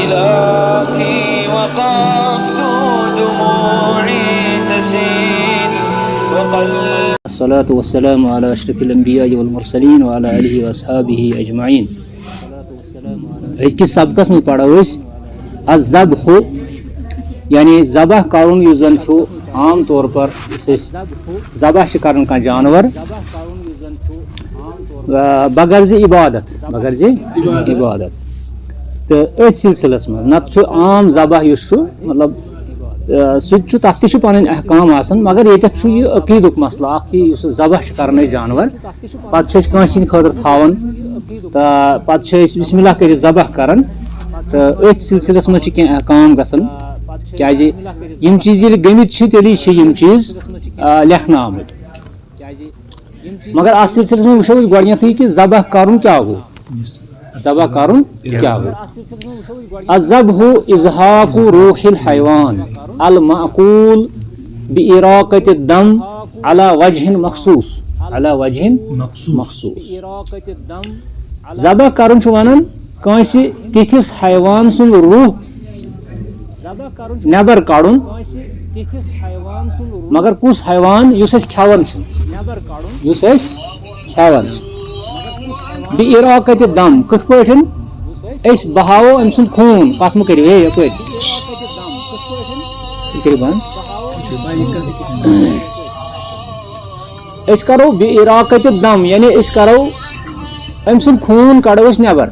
إلهي وقفت دموعي تسيل وقلبي. الصلاة والسلام على أشرف الأنبياء والمرسلين وعلى آله وأصحابه أجمعين. इस सबकस में पढ़ा हुआ अज़ब्ह यानी ज़बह करुन युस जन आम तौर पर ज़बह करन का जानवर बगर्ज इबादत तो इस सिलसिलस में नत आम ज़बह मतलब सह तथ पन अहकाम मगर ये अकीदुक मसला ज़बह कर जानवर पे खतर थावन तो पे बिस्मिल्लाह कर ज़बह कर तो अथ सिलसिलस में अहकाम गसन क्या चीज़ गमित तेली चीज़ लेखन आमुत मगर अत सिलसिलस में वो गो कि ज़बह कर क्या गो अज़्ज़ब्हु इज़हाक़ु रूहिल हैवान अल मअक़ूल बिइराक़त दम अला वजहिन मखसूस ज़बह करन वनान कांसे तिथिस हैवान सुन रूह नबर काड़ुन मगर कुस हैवान युस खेवन बिइराक़त दम कथ पठन बहावो अम सुन खून कथ मे करो करो बिइराक़त दम यानी करो अम सुन खून कड़ो नबर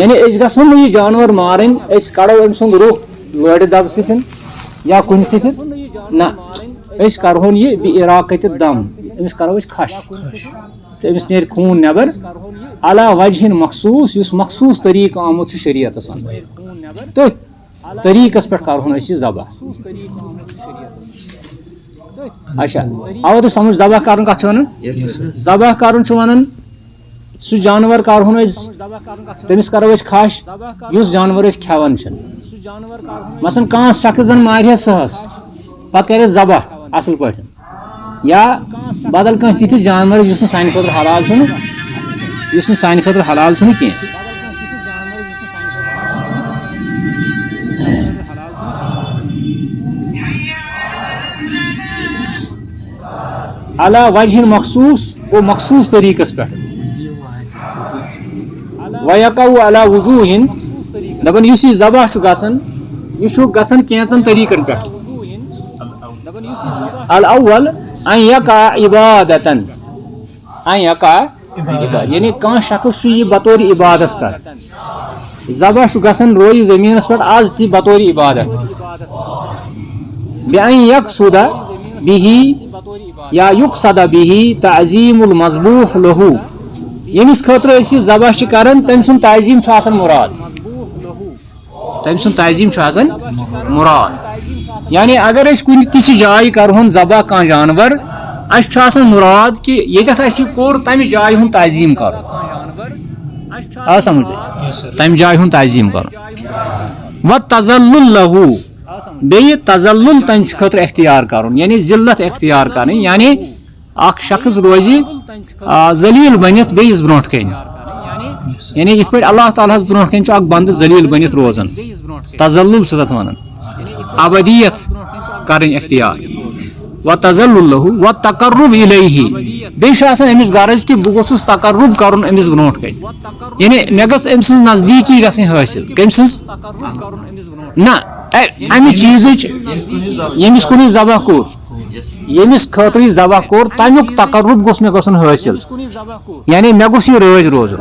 यानी गो यह जानवर मारन कड़ो अम सुन रूह लड़ दब सतन या कुन सत ना करहोन यह बिइराक़त दम अमिस करो खश तो अमिस नेर खून नबर अला वजहिन मखसूस मखसूस तरीक आमुत शरीयतस तो तरीकस पे करहोन ज़बह अच्छा आव तो समझ ज़बह कर ज़बह कर सह जानवर करहोन तमिस करो खश युस जानवर खेवन मसन कह शख्स जन मार सहस पत कर ज़बह असल पे या बदल कह तिथिस जानवर सान खुद हलाल सान खुद हलाल कह अला वजहिन मखसूस गो मखसूस तरीकस पे वयकउ अला वजूहिन दपन युस ज़बह गसन गसन कैंचन तरीकन पे अल अव्वल अन यका इबादतन यानी कह शख्स यह बतौर इबादत कर ज़बह गसन रोई ज़मीनस पे आज ती बतौर इबादत बेअन यक़सुद बिही या युक़सद बिही तअज़ीमुल मज़बूह लहू यमिस खतर ज़बह करन तम सुन ताज़ीम मुराद यानी अगर कुन तिस जाय करहोन ज़बह कह जानवर मुराद कि यह कोर तमि जाय हुन ताज़ीम कर समझ तमि जाय हुन ताज़ीम कर व तज़ल्लुल लहू बे तज़ल्लुल तम खतर इख्तियार कर यानी जिल्लत इख्तियार कर यानी अख शख्स रोजी जलील बनित बेस ब्रोट कन यानी इत पे अल्लाह ताला ब्रोट कन बंद जलील बनित रोजन तज़ल्लुल तथ वन अबदियत कर इख्तियार व तज़ल्लुल लहू व तक़र्रुब इलैहि बेश अमिस गरज कि बह गोसुस तक़र्रुब कर अमिस ब्रोट कन यानी मे गस अम सज नजदीकी गई हासिल कम सज ना अमि चीज यमिस कुन ज़बह कोर यमिस खतर ज़बह कोर तमुक तक़र्रुब गोस मे गसन हासिल यानी मे गोस यह रोज रोजन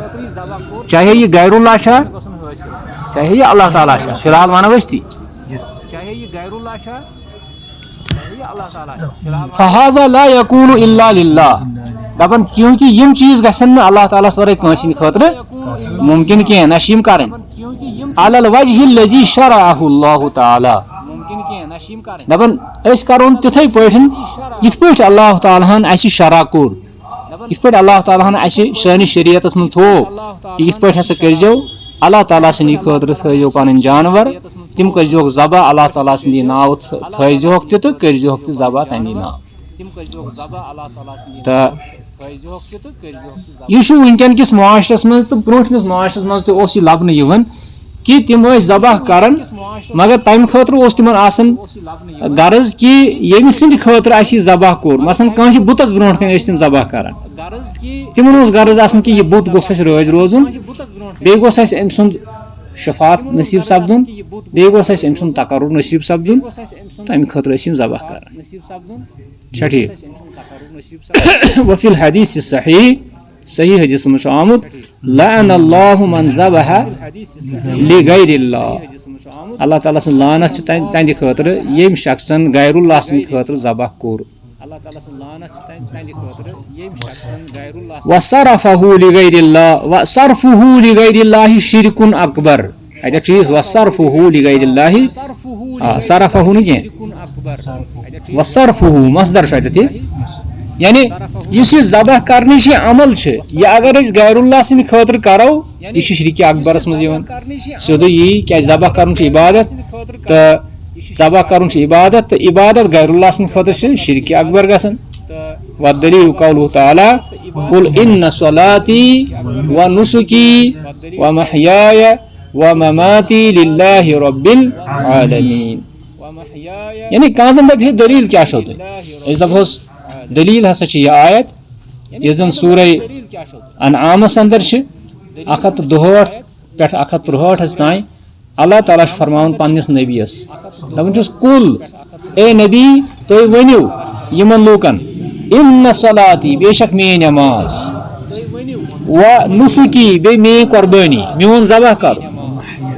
चाहे यह गैरुल्लाह चाहे यह अल्लाह ताला फिलहाल वनो ती फहाज़ा ला यकूनु इल्ला लिल्लाह दपन क्योंकि यम चीज गसन अल्लाह ताला वरै कंसिन खतर मुमकिन कह नशीम करें अलल वजहिल लज़ी शरअहु अल्लाह ताला दपन करोन तिथै पठन यिथ पठ अल्लाह ताला अस शरा कोर यिथ पठ अल्लाह ताला सानि शरीयतस मन थो कि यिथ पठ हसा करजो अल्लाह ताला सनी खतर थो पन जानवर तिम करजोक ज़बह अल्लाह ताला सनी नाव थोक तो करजोक ज़बह तमी नाव तो यह वनकन किस माशरस मज तो ब्रोठमिस माशरस मज तो लबन कि तिम ज़बह करन मगर तम खतर तिम गरज कि ये सद खतर ज़बह कोर मसन कह बुतस ब्रो तिम ज़बह कर तिम गरज कि यह बुत गोस रोज रोजुन बे गोस अम सुंद शफात नसीब सपदुन बे गोस अम सुंद तकर्रुब नसीब सपदुन तम खतर ज़बह कर ठीक वफिल हदीस सही हदीस में आमुत लअनल्लाहु मन ज़बह लिगैरिल्लाह अल्लाह ताला सन लानत तंद खतर यम शख्सन गैरुल्लाह सन खतर ज़बह कोर वसरफहु लिगैरिल्लाह वसरफुहु लिगैरिल्लाह शिरकुन अकबर अत चीज वसरफुहु लिगैरिल्लाह सरफहु नहीं वसरफुहु मसदर शायद यानी ज़बह करने अमल यह अगर गैरुल्लाह सद खतर करो यह शिरक अकबरस मज सोद यी क्या ज़बह कर इबादत तो ज़बह कर इबादत तो इबादत गैरुल्लाह सद खतर शिरक अकबर गसन वदलील कौलुहु तआला कुल इन्न सलाती व नुसुकी व महयाय व ममाती लिल्लाहि रब्बिल आलमीन यानी कह दप दलील क्या दपोस दलील हसा यह आयत यह जन सूरह अनआमस अंदर 162 पे 163 तान अल्लाह ताला फरमान पन्निस नबीस दपन कुल ए नबी तुम वनु यमन लूकन इन्न सलाती बेशक मे नमाज व नुसुकी बे मे कुर्बानी मोन ज़बह कर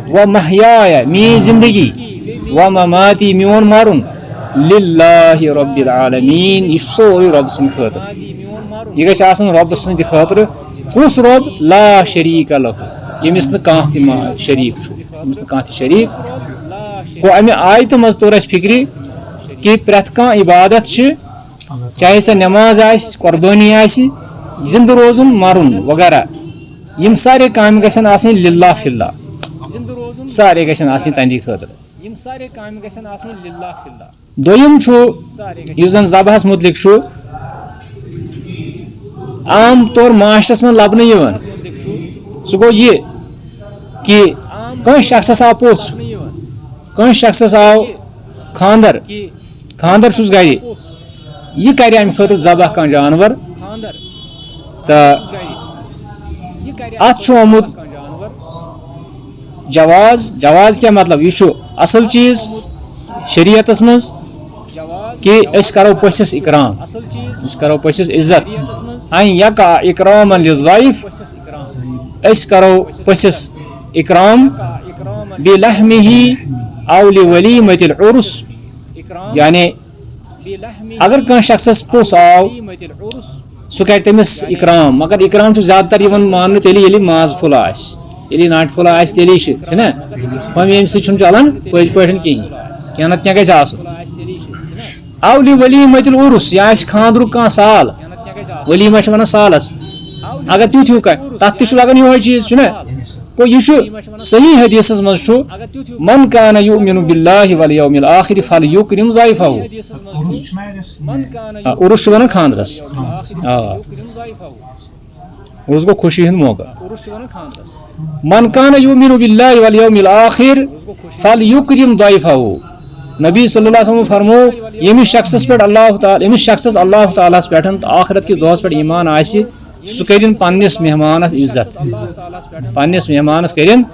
व महयाय मे जिंदगी व ममाती मोन मरुन लिल्लाहि रब्बिल आलमीन यह सोरे रब सद खतर यह गन रब सद खतर कुस रब ला शरीक लहु यमिस कह शरीक यमिस कह शरीक गो अमे आयत मज तोर फिक्र कि प्रथ कह इबादत चाहे सह नमाज कुर्बानी जिंद रोजुन मरुन वगैरह यम सारे काम गसन आसनि लिल्लाह फिल्लाह सारे गसन आसनि तंदी खतर दोयम यह जन ज़बहस मुतलिक आम तौर माशरस में लबन सह गो यह कि कह शख्स आव पोथ कह शख्स आव खानदर गर यह कर अमे खतर ज़बह कह जानवर तो अत आमुत जवाज क्या मतलब यह असल चीज शरीयतस मज कि करो पसिस इकराम करो पसिस इज्जत यका इकराम लिज़ाइफ करो पसिस इकराम बिलहमिही औ लिवलीमतिल उर्स यानी अगर कह शख्स पोस आव सह कर तमिस इकराम मगर इकराम ज्यादातर मान तेल माज फुल ये नाट फुल तेली ना हम ये चलन पज पे कह ना क्या गवली वलीमतिल उर्स या खानदर कह साल वलीमा वन सालस अगर तुथ हूँ तथ लगन यो चीज ना गो यह सही हदीस मज मन कान युमिनु बिल्लाहि वल यौमिल आखिर फलयुक्रिम ज़ैफहु उर्स वन खानदरस उर्स गो खुशी हंद मौका मन कान युमिनु बिल्लाहि वल यौमिल आखिर फलयुक्रिम ज़ैफहु नबी सल्लल्लाहु अलैहि वसल्लम फरमो यमिस शख्स पे अल्लाह ताला पे आखिरत के दोस पे ईमान आसि सह करिन पन्निस मेहमानस इज्जत पन्निस मेहमानस करिन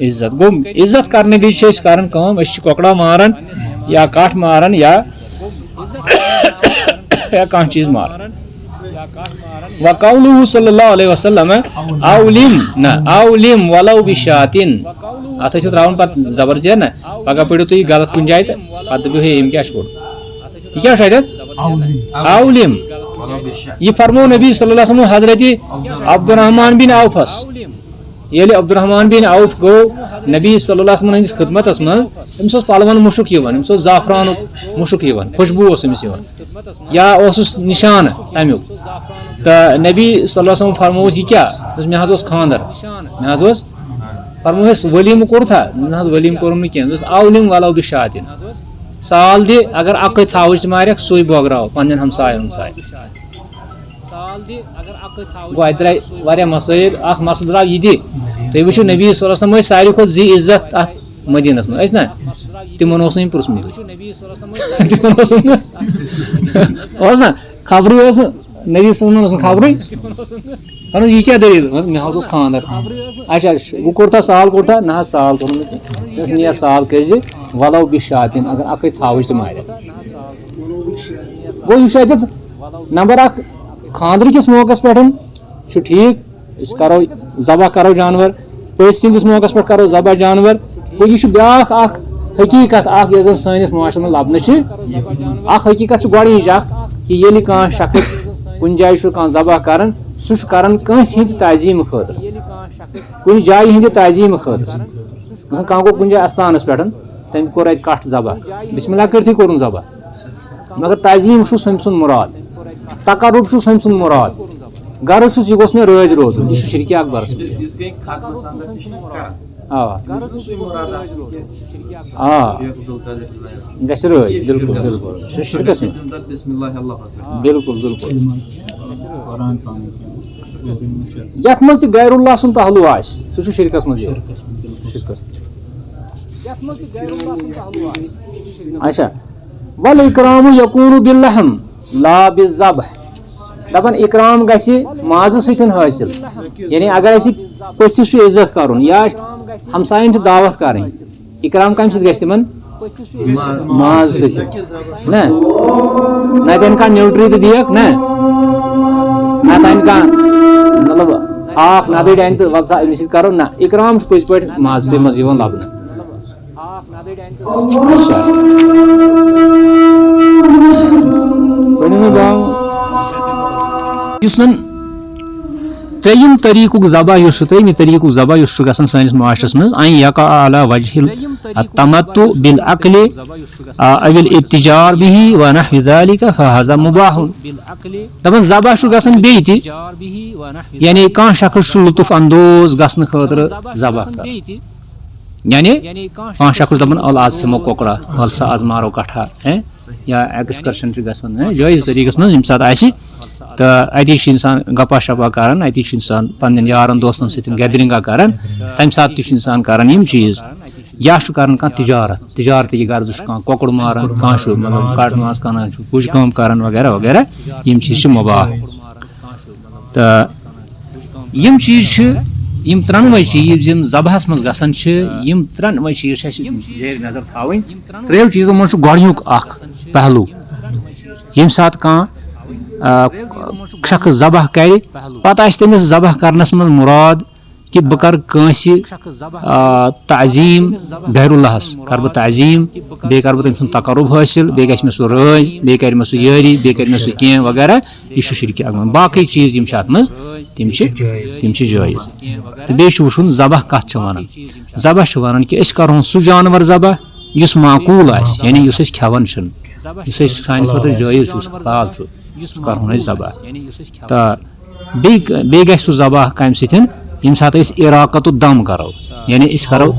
इज्जत गो इज्जत करने भी करन काम कोकड़ा मारन या काठ मारन या कह चीज मारन व कौलुहु सल्लल्लाहु अलैहि वसल्लम औलिम वलौ बिशातिन अत त्रावन पे जबर जेर ना पगह पढ़ो तुम गलत कुछ जाए तो पे दपो हे क्या पढ़ यह क्या शायद औलिम यह फरमो नबी सल्लल्लाहु अलैहि वसल्लम हजरत अब्दुर्रहमान बिन औफस ये अब्दुर्रहमान बिन औफ गो नबी सल्लल्लाहु अलैहि वसल्लम खिदमतस मज पलवन मुशुक ज़ाफरान मुशुक खुशबू या निशान तमुक तो नबी सल्लल्लाहु अलैहि वसल्लम फरमो यह क्या मे खानदर मे फरमो वलीम कोर था मे वलीम कोर कह औलिम वलौ बिशातिन साल दि अगर अक छावच मारक सु बोगराव पन्न हमसाय हमसाय गो अत द्राय वारिया मसाइल अख मसल द्राव यह तुम वो नबी सल्लल्लाहु अलैहि सारी खुद जी इज्जत अत मदीनस मज ना तिमन पुरसमुत ना खबर नबी सल्लल्लाहु खबर यह क्या दलील मे हज खानर अच्छा वो कोर साल कोर ना साल कोर निया साल कर वलो बिशातिन अगर अक छावच तो मार गो यह नंबर अख खानदर किस मौके पे ठीक करो जबह करो जानवर पस सिंदिस मौके पे करो जबह जानवर गो यह ब्या हकीकत यह सैनिस माशरे में लबन हकीकत गोच कि ये कह शख्स कुन जाय जबह कर सह कंस हिंद तजीम खतर कुन जाय हिंद तजीम खतर कह गो कुन जाय अस्थानस पे तम कोर अत कट जबह बिस्मिल्लाह करती कोर जबह मगर तजीम सम सुन मुराद तकर्रुब सम सुन मुराद गर्ज यह गोस मे रज रोजन यह शिरक अकबरस गज रज बिल्कुल बिल्कुल शिरकस बिल्कुल बिल्कुल यथ मज गैरुल्लाह सुन पहलू आ सह शिरकस मज अच्छा वल इकराम यकूनु बिल्लहम ला बिज़बह दपन इकराम गसी माज सतन हासिल यानी अगर अस पसिस इज्जत कर या हमसायन दावत कर इकराम कम सत माज सतन ना तन कह न्यूट्री तो दियक ना तन कह मतलब हाफ नदड़ अन तो वल सा अमिस करो ना इकराम पज पे माज से मज लबन त्रेयम तरीक़ुक ज़बह त्रेयम तरीक़ुक ज़बह सैनिस माशरस मज अन यका अला वजहिल तमत्तु बिल अक्ल अविल इत्तिजार बिही व नहवी ज़ालिका फहज़ा मुबाह दपन ज़बह गसन बे ति यानी कह शख्स लुत्फ अंदोज गसन खतर ज़बह कर यानी कह शख्स दपन अल आज थमो कोकड़ा वल सा आज मारो कठा है या एक्सकर्शन गसन जायज़ तरीक़स मज यम सात आसि तो अति इंसान गपा शपा करान अति इंसान पन्न यारन दोस्तन सतन गैदरिंग करान तम सात इंसान करान यम चीज या करान कह तिजारत गर्ज कह कोकड़ मारान कह मतलब काट माज कनान कुछ कम करान वगैरह वगैरह यम चीज मुबाह तो यम चीज यम त्रनवे चीज यम ज़बहस मज गसन यम त्रनवे चीज जेर नजर थावन त्रेव चीजों मज गोडयुक पहलू यम सात कह शख्स ज़बह कर पत तमिस ज़बह करनस मज मुराद कि बह कर तज़ीम गैरुल्लाहस कर बह तज़ीम बे कर तम तकर्रुब हासिल बे गस मे सह रज बे कर मे सह यारी बे कर मे सह कह वगैरह यह शिरक अकबर बाकी चीज यम अत मज तम जायज़ तो बे वुचुन ज़बह कत वन ज़बह वन कि करो सह जानवर ज़बह युस माकूल यानी युस खेवन युस सान खुद जायज़ हलाल कर ज़बह तो बे गस सह ज़बह कम सतन यम सात इराकत दम करो यानी करो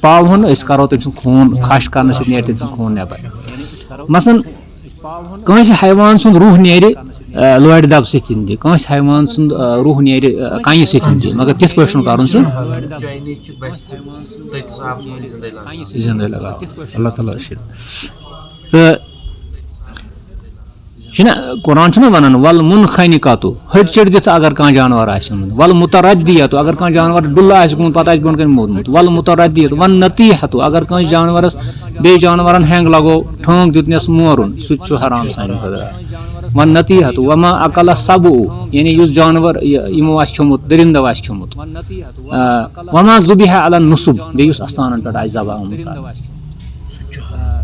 पावन करो तम खून खश कर नीर तम खून नबर मसलन कंस हैवान सुंद रूह नेर लड़ दब सतन कंस हैवान सुंद रूह नेर कं सतन मगर तिथ पे कर जिंदा लगा अल्लाह ताला तो कुरान वन वल मुनखनिकतु हट चढ़ दिथ अगर कह जानवर वल मुतरद्दियतु अगर कह जानवर डुल गुमत पत बोन कन मोदमुत वल मुतरद्दियतु वन नतीहतु अगर कह जानवरस बे जानवरन हेंग लगो ठोंग दितनस मोरुन सु हराम सान खतर वन नतीहतु वमा अकल सबु यानी युस जानवर यमो आस खमुत दरिंद आस खमुत वमा जुबिहा अला नुसुब बे युस अस्थानन पे आज ज़बह आमुत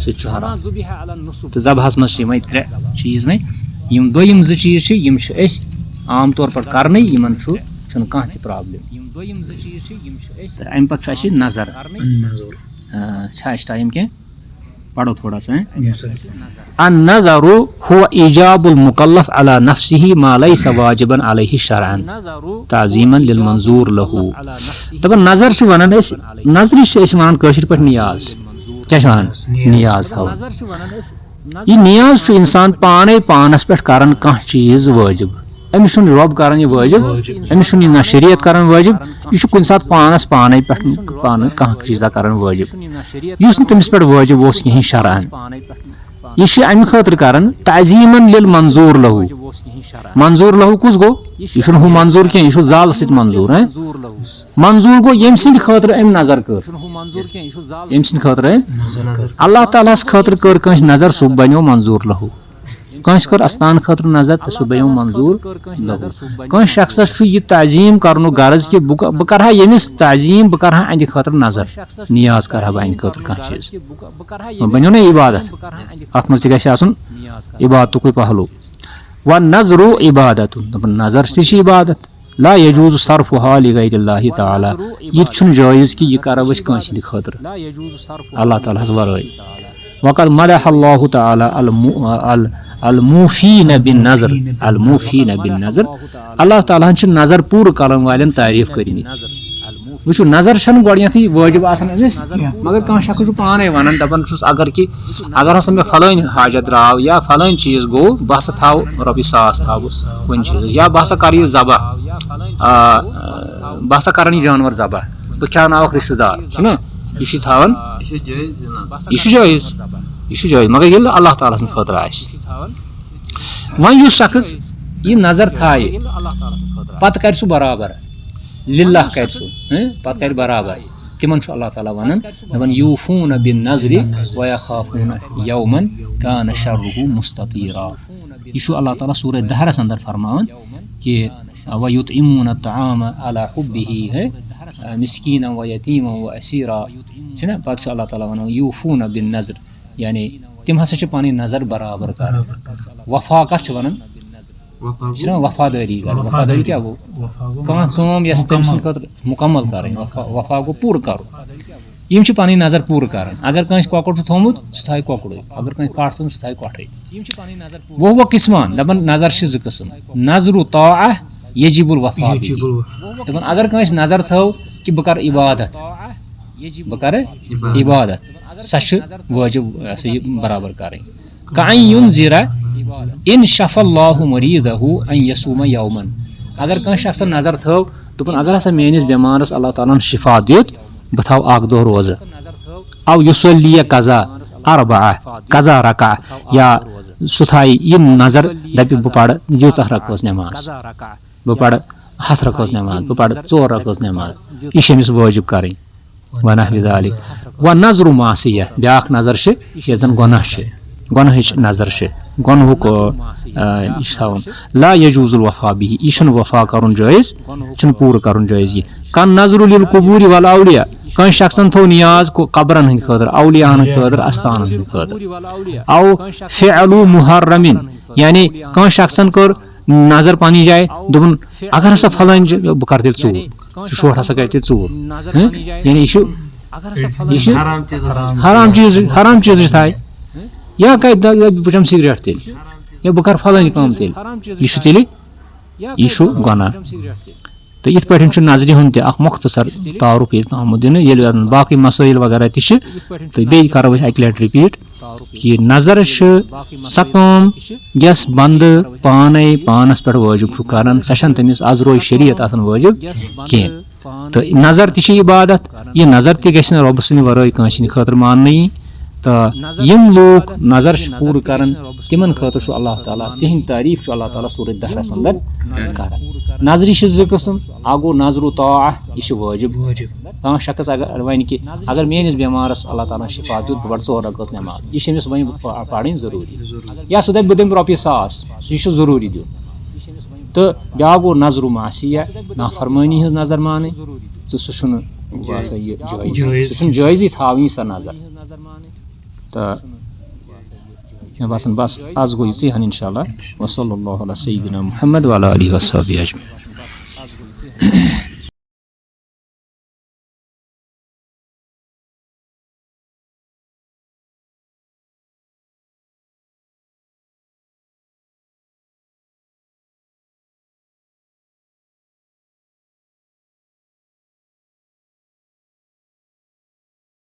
सह हराम तो ज़बहस मज त्रे चीज में यम दोयम ज चीज यम आम तौर पर करने यमन कह त प्रॉब्लम तो अम पे नजर टाइम क्या पढ़ो थोड़ा सा अन नज़रु हुवा इजाबुल मुकल्लफ अला नफ्सिही मा लैसा वाजिबन अलैहि शरअन ताज़ीमन लिल मंजूर लहू तब नजर वनान नजर वनान कशिर पे नियाज क्या वन नियाज थवन यह नियाज इंसान पाने पानस पे करान कह चीज वाजिब अमिस रब करान यह वाजिब अमिस ना शरीयत करान वाजिब यह कुन सात पानस पाने पे पान कह चीज़ा करान वाजिब युस तमिस पे वाजिब ओस कहीं शरअन यह अमि खतर करान ताजीमन लिल मंजूर लहू कुस गो यह हु मंजूर कह यह जाल सत मंजूर मंजूर गो यम सिंद खतर अम नजर कर यम सिंद खतर अल्लाह ताला खतर कर कह नजर सह बनो मंजूर लहू कह कर अस्तान खतर नजर तो सह बनो मंजूर लहू कह शख्सस यह ताजीम कर गरज कि बह कर यमिस ताजीम बह कर अंद खतर नजर नियाज कर बह अंद खतर कह चीज बनो ना इबादत अत मज इबादत पहलू व नजरो इबादत नजर ती इबादत ला यजूज सरफुहा लिगैरिल्लाहि तआला यह जायज़ कि यह करो कंद खतर अल्लाह ताला वराई वक़द मदह अल्लाहु तआला अल-मूफ़ीन बिन-नज़र अल्लाह ताला नजर पूर करन वालन तारीफ करनी वो नजर गोडनेथ वाजिब मगर कह शख्स पाने वन दपान अगर हसा मे फलान हाजत द्राव या फलान चीज गो बह हसा थाव रॉपिस 100 थाव कुन चीज या बह हसा कर जबह बह हसा कर जानवर जबह बह खियाव रिश्तेदार ना यह थावन यह जायज़ मगर ये अल्लाह ताला सद खतर वन शख्स यह नजर थाए पत कर सह बराबर लिल्लाह कर सह पत कर बराबर तिमन अल्लाह ताला वनान दपन यूफून बिन नज़रि व यखाफून यौमन कान शर्रुहु मुस्ततीरा यह अल्लाह ताला सूरह दहरस अंदर फरमान कि व युतइमून अत्तआम अला हुब्बिही मिस्कीना व यतीमा व असीरा छना पत अल्लाह ताला वनान यूफून बिन नज़र यानी तिम हसा पानी नजर बराबर कर वफा कथ वनान वफादारी कर वफादारी क्या गो कम यस तम सद मुकम्मल कर वफा गो पूर कर यम पानी नजर पूर कर अगर कंस कोकुड़ थोमुत सह थाय कोकुड़े अगर कंस काट थोमुत सह थाय कोठे वो किस्मान दपन नजर ज किस्म नजरु ताअह यजिबुल वफा दपन अगर कंस नजर थो कि बह कर इबादत सह वाजिब बराबर करें काई युनज़िरा इन शफ़ल्लाहु मरीदहु अन यसूम यौमन अगर कह शख्स नजर थो दपन अगर हसा मेनिस बेमारस अल्लाह ताला शिफा दित बह थाव अख दो रोज अव युसल्ली कज़ा अरबअ कज़ा रका या सह थाय यह नजर दपि बह पढ़ यीच रकअस नमाज बह पढ़ 7 रकअस नमाज बह पढ़ 4 रकअस नमाज यह अमिस वाजिब करें वनहवी ज़ालिक व नज़रु मासिया ब्याख नजर यह जन गुनाह नजर गुनहुक ला यजूजुल वफा बिही यह वफा कर जायज़ पूर कर जायज़ यह कन नजरु लिल कुबूरि वल औलिया कह शख्सन थो नियाज कब्रन हंद खतर औलियान खतर अस्तान हंद खतर औ फ़िअलु मुहर्रमिन यानी कह शख्सन कर नजर पानी जाए दोपन अगर हसा फलान बह कर तेल चूर शोट हसा कर चूर यानी यह हराम चीज थाय या बचम सिगरेट तेल या बह कर फलान काम तेल यह गुनाह तो इत पे नजर हूं मुख्तसर तारुफ आमुद दिन बाकी मसाइल वगैरह तो बे करो अक लट रिपीट कि नजर सह काम यस बंद पाने पानस पे वाजिब कर सह तमिस अजरो शरीयत वाजिब कह तो नजर ती इबादत यह नजर ती गि रब सद वराई कंस खतर मान तो यम लोग नजर पूर कर तिमन खतर अल्लाह ताला तिहंद तारीफ अल्लाह ताला सूरह दहरस अंदर कर नजर ज किस्म आ गो नजरु ताअह यह वाजिब कह शख्स अगर वन कि अगर मेनिस बेमारस अल्लाह ताला शिफा दित बह 4 रकअस नमाज यह अमिस वन पढ़ जरूरी या सह दप बह दिम रॉपिस 100 यह जरूरी दिन तो ब्या गो नजरु मासिया नाफरमानी हज नजर मान तो सह जायज़ी थावी सह नजर तो मे बासान बस आज गो ये हन इंशाअल्लाह व सल्लल्लाहु अला सय्यिदिना मुहम्मद व अला आलिहि व सहबिहि अजमईन।